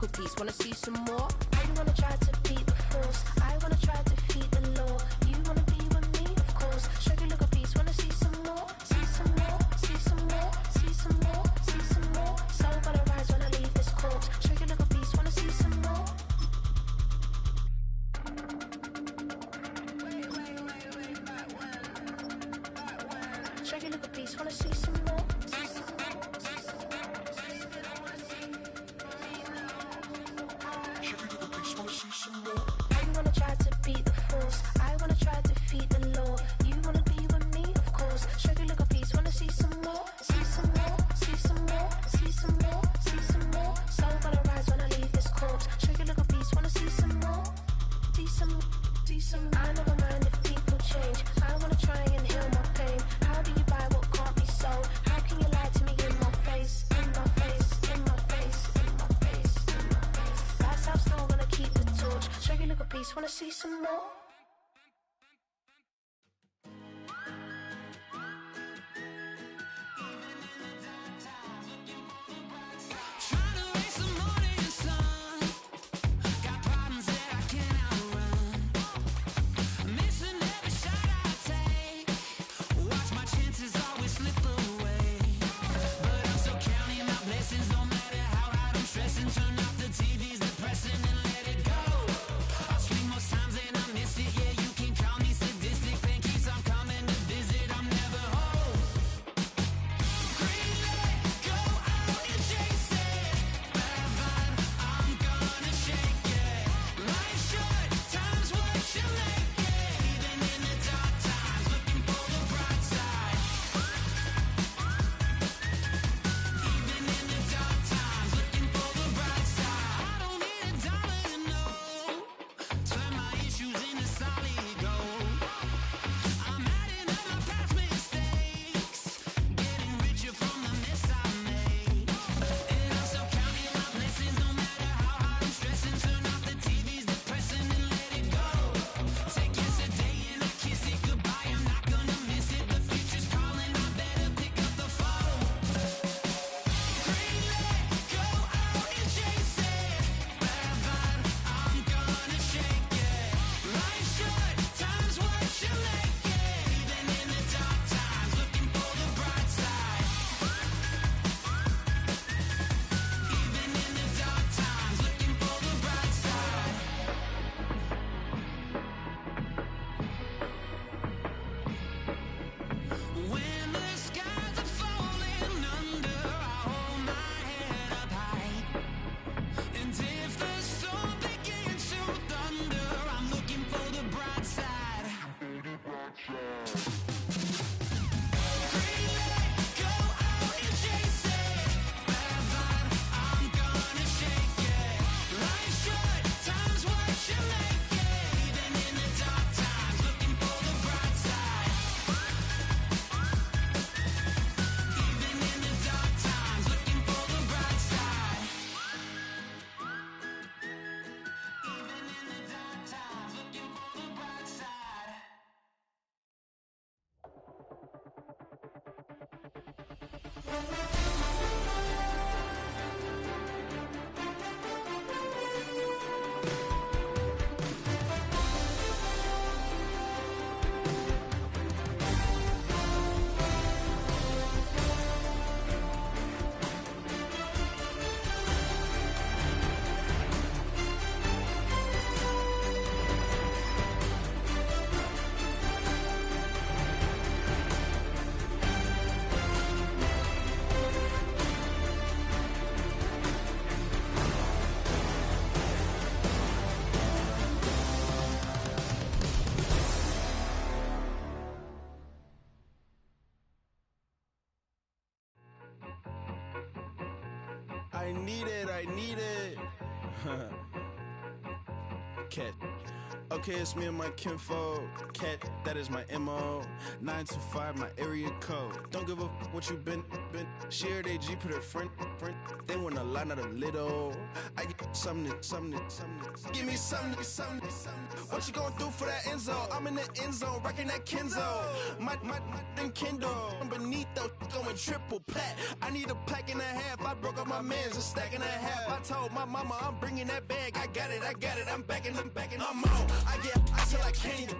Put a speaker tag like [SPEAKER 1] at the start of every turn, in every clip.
[SPEAKER 1] Please wanna see some more? I wanna try to beat the force. I wanna try to defeat the law. You wanna be with me, of course. Show you look a piece. Wanna see some more? See some more? See some more? See some more? See some more? Soul gonna rise when I leave this corpse. Show you look a piece. Wanna see some more? Show you look a piece. Wanna see some more? I wanna try to beat the force. I wanna try to defeat the law. You wanna be with me, of course. Show you look a piece. Wanna see some more? See some more? See some more? See some more? See some more? Soul gonna rise when I leave this corpse. Show you look a piece. Wanna see some more? See some? See some? I never mind if people change. I wanna try and heal my pain. How do you buy what can't be sold? How can you lie to me in my face? In my face? In my face? In my face? In my face? That's how still gonna keep the torch. Show you look a piece. Wanna see some more?
[SPEAKER 2] I need it. Cat. Okay, it's me and my kinfolk. Cat, that is my MO. 925, my area code. Don't give a what you been. Shared AG, put her friend. They want a lot, not a little. I get Give me something. What you gonna do for that end zone? I'm in the end zone, rocking that Kenzo. My Kindle. Beneath though, going triple plat. I need a pack and a half. I broke up my mans, a stack and a half. I told my mama I'm bringing that bag. I got it. I'm backing. I'm on. I till I candy.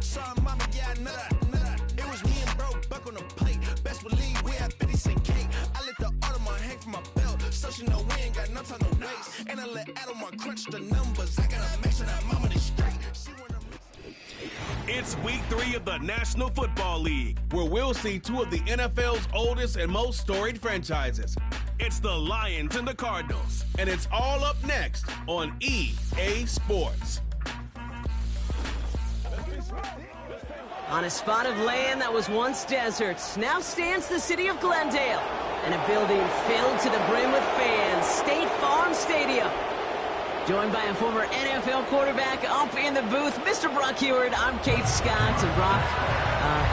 [SPEAKER 2] Sorry, mama, yeah, I know that. It was me and bro, buck on the plate. Best believe we had 50 cent cake. I let the Audemars hang from my belt. So she know we ain't got no time to waste. And I let Audemars crunch the numbers. I gotta make sure that mama is straight.
[SPEAKER 3] It's week 3 of the National Football League, where we'll see 2 of the NFL's oldest and most storied franchises. It's the Lions and the Cardinals, and it's all up next on EA Sports.
[SPEAKER 4] On a spot of land that was once desert, now stands the city of Glendale, and a building filled to the brim with fans, State Farm Stadium. Joined by a former NFL quarterback up in the booth, Mr. Brock Huard. I'm Kate Scott. And Brock,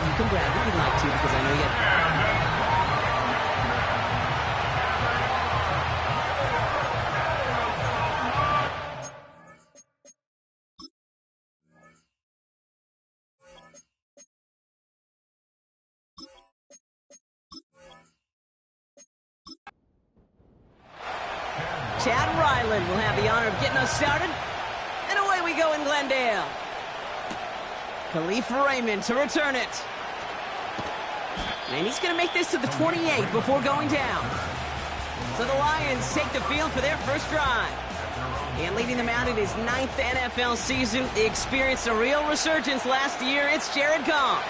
[SPEAKER 4] you can brag if you'd like to, because I know you have... Chad Ryland will have the honor of getting us started. And away we go in Glendale. Khalif Raymond to return it. And he's going to make this to the 28 before going down. So the Lions take the field for their first drive. And leading them out in his 9th NFL season, they experienced a real resurgence last year. It's Jared Goff.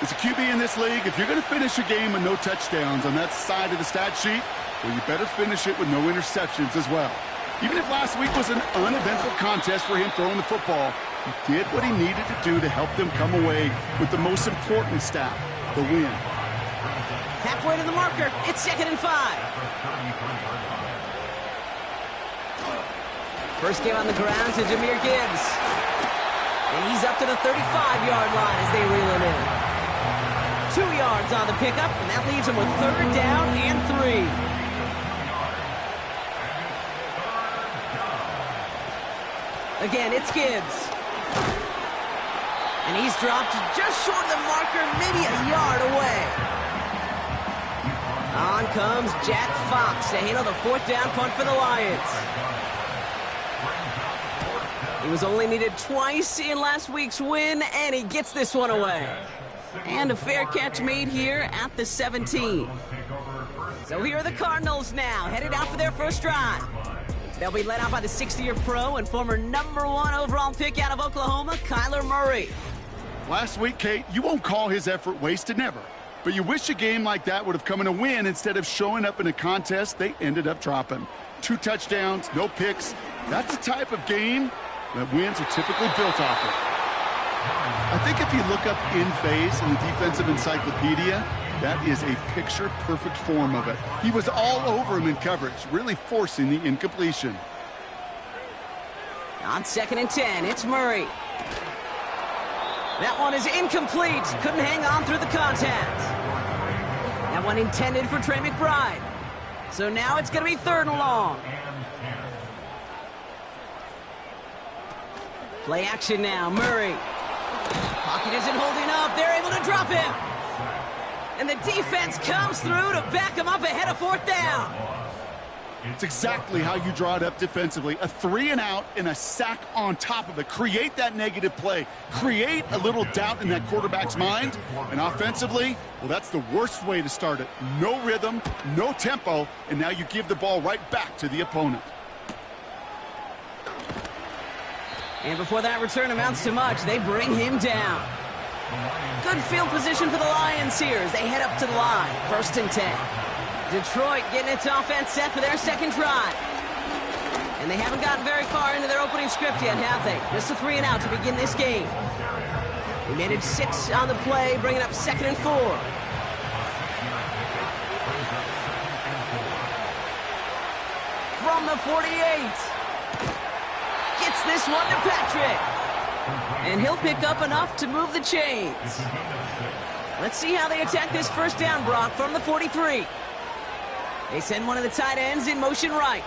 [SPEAKER 5] As a QB in this league, if you're going to finish a game with no touchdowns on that side of the stat sheet, well, you better finish it with no interceptions as well. Even if last week was an uneventful contest for him throwing the football, he did what he needed to do to help them come away with the most important stat, the win.
[SPEAKER 4] Halfway to the marker, it's 2nd and 5. First game on the ground to Jahmyr Gibbs. And he's up to the 35-yard line as they reel him in. 2 yards on the pickup, and that leaves him with 3rd down and 3. Again, it's Gibbs. And he's dropped just short of the marker, maybe a yard away. On comes Jack Fox to handle the 4th down punt for the Lions. He was only needed twice in last week's win, and he gets this one away. And a fair catch made here at the 17. So here are the Cardinals now, headed out for their first drive. They'll be led out by the 60-year pro and former #1 overall pick out of Oklahoma, Kyler Murray.
[SPEAKER 5] Last week, Kate, you won't call his effort wasted, never. But you wish a game like that would have come in a win instead of showing up in a contest they ended up dropping. 2 touchdowns, no picks. That's the type of game that wins are typically built off of. I think if you look up in phase in the defensive encyclopedia, that is a picture-perfect form of it. He was all over him in coverage, really forcing the incompletion.
[SPEAKER 4] On 2nd and 10, it's Murray. That one is incomplete. Couldn't hang on through the contact. That one intended for Trey McBride. So now it's going to be 3rd and long. Play action now, Murray. Pocket isn't holding up. They're able to drop him. And the defense comes through to back him up ahead of 4th down.
[SPEAKER 5] It's exactly how you draw it up defensively. A 3 and out and a sack on top of it. Create that negative play. Create a little doubt in that quarterback's mind. And offensively, well, that's the worst way to start it. No rhythm, no tempo, and now you give the ball right back to the opponent.
[SPEAKER 4] And before that return amounts to much, they bring him down. Good field position for the Lions here as they head up to the line. 1st and 10. Detroit getting its offense set for their 2nd drive. And they haven't gotten very far into their opening script yet, have they? Just a 3 and out to begin this game. They managed 6 on the play, bringing up 2nd and 4. From the 48. Gets this one to Patrick. And he'll pick up enough to move the chains. Let's see how they attack this 1st down, Brock, from the 43. They send one of the tight ends in motion right.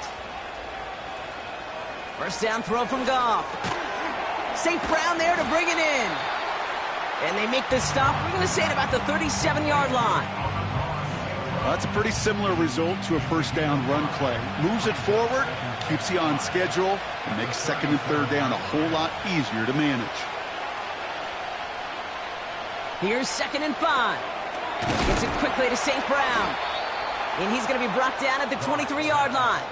[SPEAKER 4] First down throw from Goff. St. Brown there to bring it in. And they make this stop, we're going to say, at about the 37-yard line.
[SPEAKER 5] Well, that's a pretty similar result to a first down run play. Moves it forward, keeps you on schedule, and makes second and third down a whole lot easier to manage.
[SPEAKER 4] Here's 2nd and 5. Gets it quickly to St. Brown. And he's going to be brought down at the 23-yard line.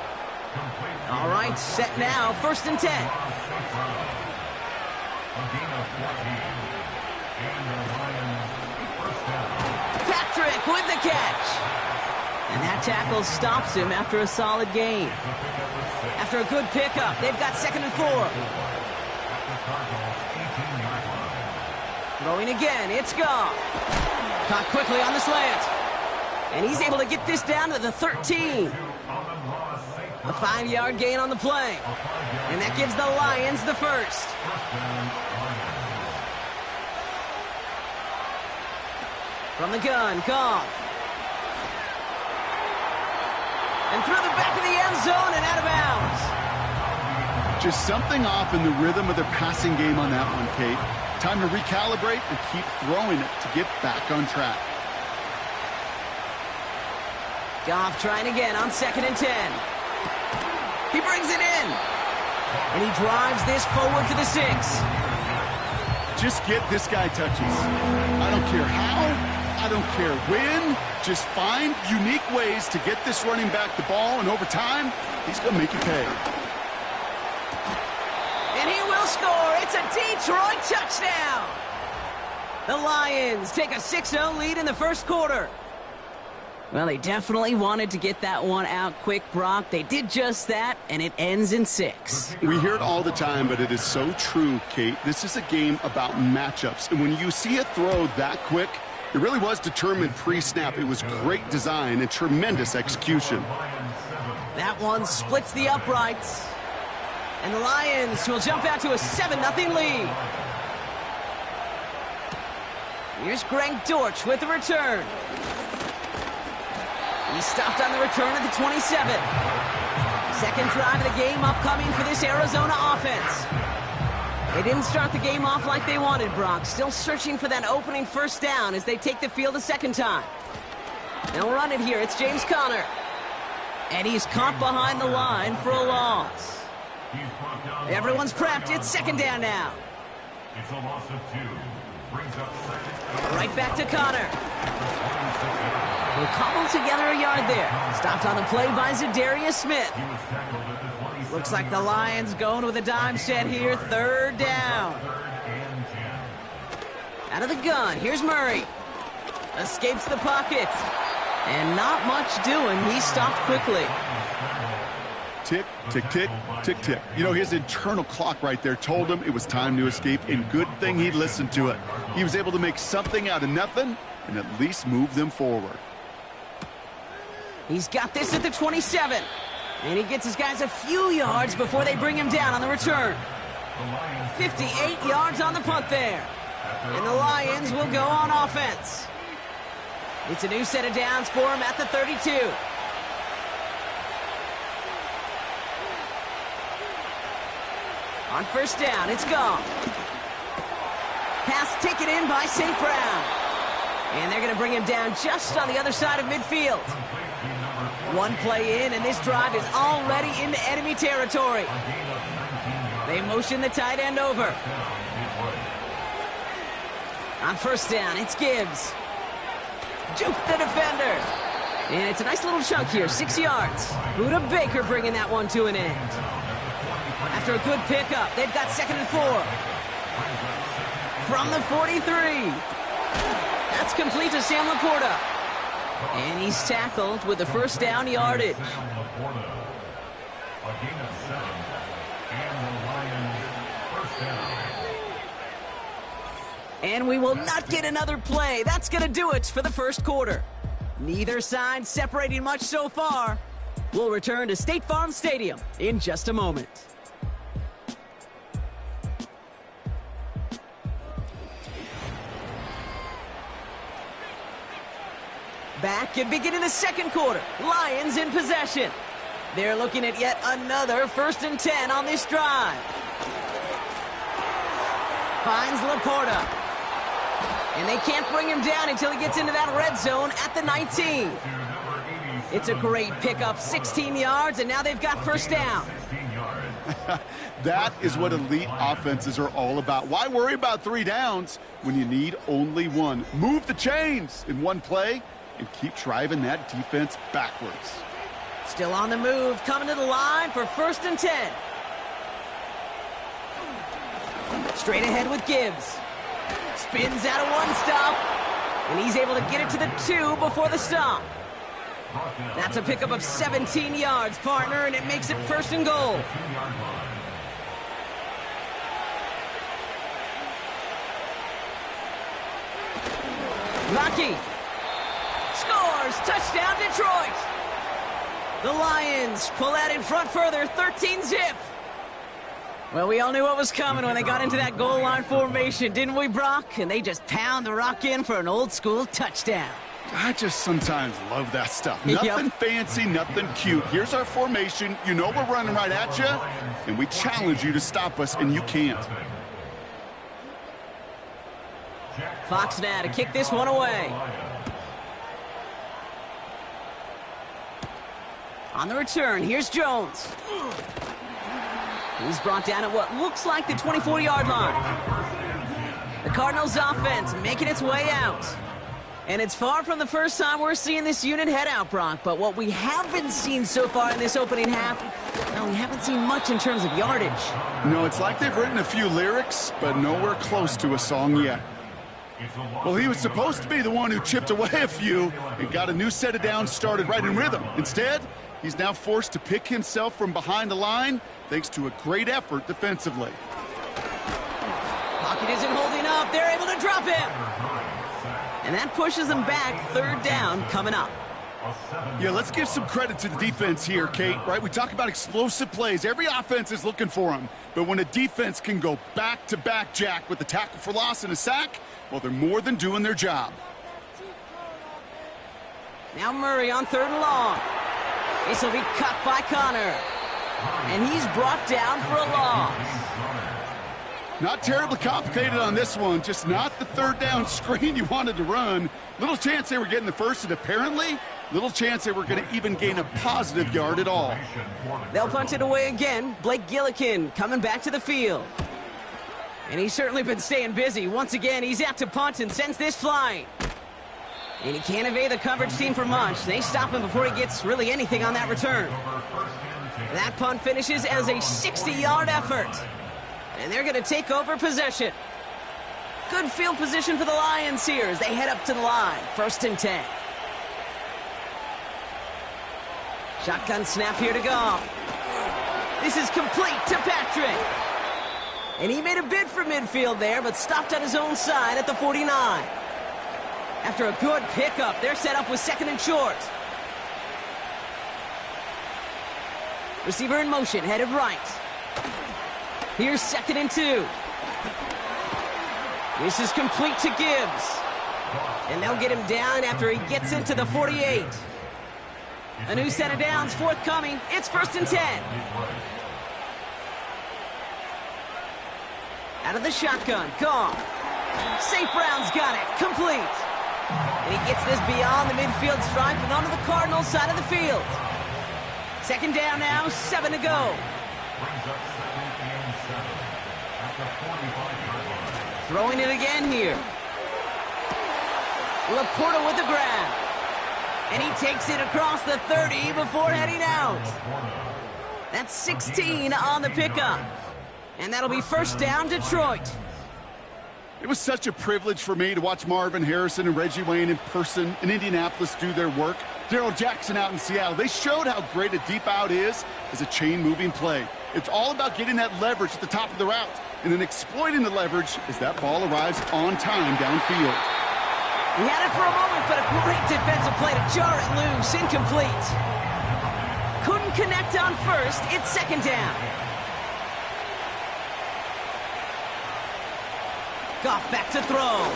[SPEAKER 4] All right, set now, 1st and 10. Patrick with the catch. And that tackle stops him after a solid gain. After a good pickup, they've got 2nd and 4. Throwing again, it's Goff. Caught quickly on the slant. And he's able to get this down to the 13. A 5-yard gain on the play. And that gives the Lions the first. From the gun, Goff. And through the back of the end zone and out of bounds.
[SPEAKER 5] Just something off in the rhythm of their passing game on that one, Kate. Time to recalibrate and keep throwing it to get back on track.
[SPEAKER 4] Goff trying again on 2nd and 10. He brings it in. And he drives this forward to the 6.
[SPEAKER 5] Just get this guy touches. I don't care how, I don't care when. Just find unique ways to get this running back the ball, and over time, he's going to make you pay.
[SPEAKER 4] And he will score. It's a Detroit touchdown. The Lions take a 6-0 lead in the first quarter. Well, they definitely wanted to get that one out quick, Brock. They did just that, and it ends in 6.
[SPEAKER 5] We hear it all the time, but it is so true, Kate. This is a game about matchups, and when you see a throw that quick, it really was determined pre-snap. It was great design and tremendous execution.
[SPEAKER 4] That one splits the uprights. And the Lions will jump out to a 7-0 lead. Here's Greg Dortch with the return. He stopped on the return at the 27. Second drive of the game upcoming for this Arizona offense. They didn't start the game off like they wanted, Brock. Still searching for that opening first down as they take the field a second time. They'll run it here. It's James Conner. And he's caught behind the line for a loss. Everyone's prepped. It's 2nd down now.
[SPEAKER 6] It's a loss of 2. Brings up 2nd.
[SPEAKER 4] Right back to Conner. He'll cobble together a yard there. Stopped on the play by Zadarius Smith. Looks like the Lions going with a dime set here. 3rd down. Out of the gun. Here's Murray. Escapes the pocket. And not much doing. He stopped quickly.
[SPEAKER 5] Tick, tick, tick, tick, tick. You know, his internal clock right there told him it was time to escape, and good thing he listened to it. He was able to make something out of nothing and at least move them forward.
[SPEAKER 4] He's got this at the 27. And he gets his guys a few yards before they bring him down on the return. 58 yards on the punt there. And the Lions will go on offense. It's a new set of downs for him at the 32. On first down, it's Goff. Pass taken in by St. Brown. And they're going to bring him down just on the other side of midfield. One play in, and this drive is already into enemy territory. They motion the tight end over. On first down, it's Gibbs. Juke the defender. And it's a nice little chunk here, 6 yards. Buda Baker bringing that one to an end. After a good pickup, they've got 2nd and 4. From the 43. That's complete to Sam Laporta. And he's tackled with the first down yardage. And we will not get another play. That's going to do it for the first quarter. Neither side separating much so far. We'll return to State Farm Stadium in just a moment. Back and beginning the second quarter. Lions in possession. They're looking at yet another 1st and 10 on this drive. Finds Laporta. And they can't bring him down until he gets into that red zone at the 19. It's a great pickup, 16 yards, and now they've got 1st down.
[SPEAKER 5] That is what elite offenses are all about. Why worry about 3 downs when you need only 1? Move the chains in one play and keep driving that defense backwards.
[SPEAKER 4] Still on the move, coming to the line for 1st and 10. Straight ahead with Gibbs. Spins out of 1 stop, and he's able to get it to the 2 before the stop. That's a pickup of 17 yards, partner, and it makes it 1st and goal. Rocky scores! Touchdown, Detroit! The Lions pull out in front further, 13-zip. Well, we all knew what was coming when they got into that goal line formation, didn't we, Brock? And they just pound the rock in for an old-school touchdown.
[SPEAKER 5] I just sometimes love that stuff.
[SPEAKER 4] Yep.
[SPEAKER 5] Nothing fancy, nothing cute. Here's our formation. You know we're running right at you, and we challenge you to stop us, and you can't.
[SPEAKER 4] Fox now to kick this one away. On the return, here's Jones. He's brought down at what looks like the 24-yard line. The Cardinals offense making its way out. And it's far from the first time we're seeing this unit head out, Brock. But what we haven't seen so far in this opening half, well, we haven't seen much in terms of yardage.
[SPEAKER 5] No, it's like they've written a few lyrics, but nowhere close to a song yet. Well, he was supposed to be the one who chipped away a few and got a new set of downs started right in rhythm. Instead, he's now forced to pick himself from behind the line thanks to a great effort defensively.
[SPEAKER 4] Pocket isn't holding up. They're able to drop him. And that pushes them back. 3rd down coming up.
[SPEAKER 5] Yeah, let's give some credit to the defense here, Kate, right? We talk about explosive plays. Every offense is looking for them. But when a defense can go back-to-back, Jack, with a tackle for loss and a sack, well, they're more than doing their job.
[SPEAKER 4] Now Murray on 3rd and long. This will be cut by Connor. And he's brought down for a loss.
[SPEAKER 5] Not terribly complicated on this one, just not the 3rd down screen you wanted to run. Little chance they were getting the first, and apparently, little chance they were going to even gain a positive yard at all.
[SPEAKER 4] They'll punt it away again. Blake Gillikin coming back to the field. And he's certainly been staying busy. Once again, he's out to punt and sends this flying. And he can't evade the coverage team for much. They stop him before he gets really anything on that return. That punt finishes as a 60-yard effort. And they're going to take over possession. Good field position for the Lions here as they head up to the line. 1st and 10. Shotgun snap here to Goff. This is complete to Patrick. And he made a bid for midfield there, but stopped on his own side at the 49. After a good pickup, they're set up with 2nd and short. Receiver in motion, headed right. Here's 2nd and 2. This is complete to Gibbs. And they'll get him down after he gets into the 48. A new set of downs forthcoming. It's 1st and 10. Out of the shotgun, Goff. St. Brown's got it, complete. And he gets this beyond the midfield stripe and onto the Cardinals side of the field. 2nd down now, 7 to go. Throwing it again here. Laporta with the grab. And he takes it across the 30 before heading out. That's 16 on the pickup. And that'll be 1st down, Detroit.
[SPEAKER 5] It was such a privilege for me to watch Marvin Harrison and Reggie Wayne in person in Indianapolis do their work. Darrell Jackson out in Seattle. They showed how great a deep out is as a chain-moving play. It's all about getting that leverage at the top of the route and then exploiting the leverage as that ball arrives on time downfield.
[SPEAKER 4] He had it for a moment, but a great defensive play to jar it loose. Incomplete. Couldn't connect on 1st. It's 2nd down. Goff back to throw.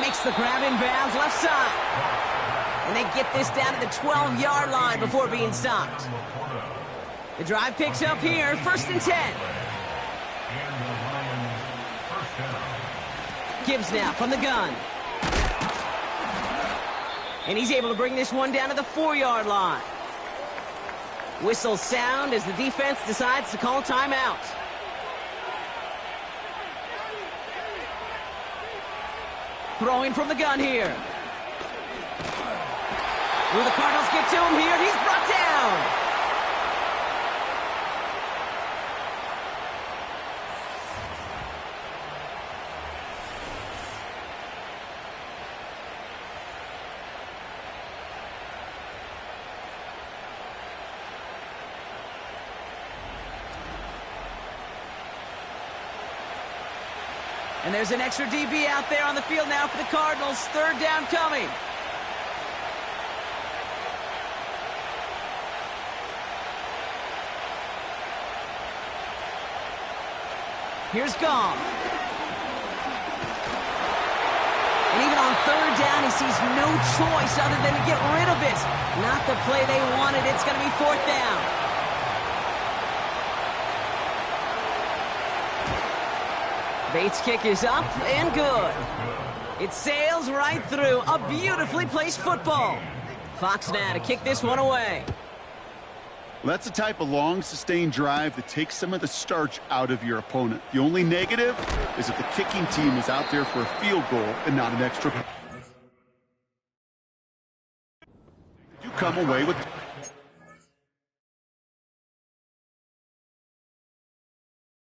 [SPEAKER 4] Makes the grab in bounds left side. And they get this down to the 12-yard line before being stopped. The drive picks up here, 1st and 10. Gibbs now from the gun. And he's able to bring this one down to the 4-yard line. Whistle sound as the defense decides to call timeout. Throwing from the gun here. Will the Cardinals get to him here? He's brought down. And there's an extra DB out there on the field now for the Cardinals. 3rd down coming. Here's Gong. And even on 3rd down, he sees no choice other than to get rid of it. Not the play they wanted. It's going to be 4th down. Bates' kick is up and good. It sails right through. A beautifully placed football. Fox now to kick this one away.
[SPEAKER 5] Well, that's the type of long, sustained drive that takes some of the starch out of your opponent. The only negative is that the kicking team is out there for a field goal and not an extra. You come away with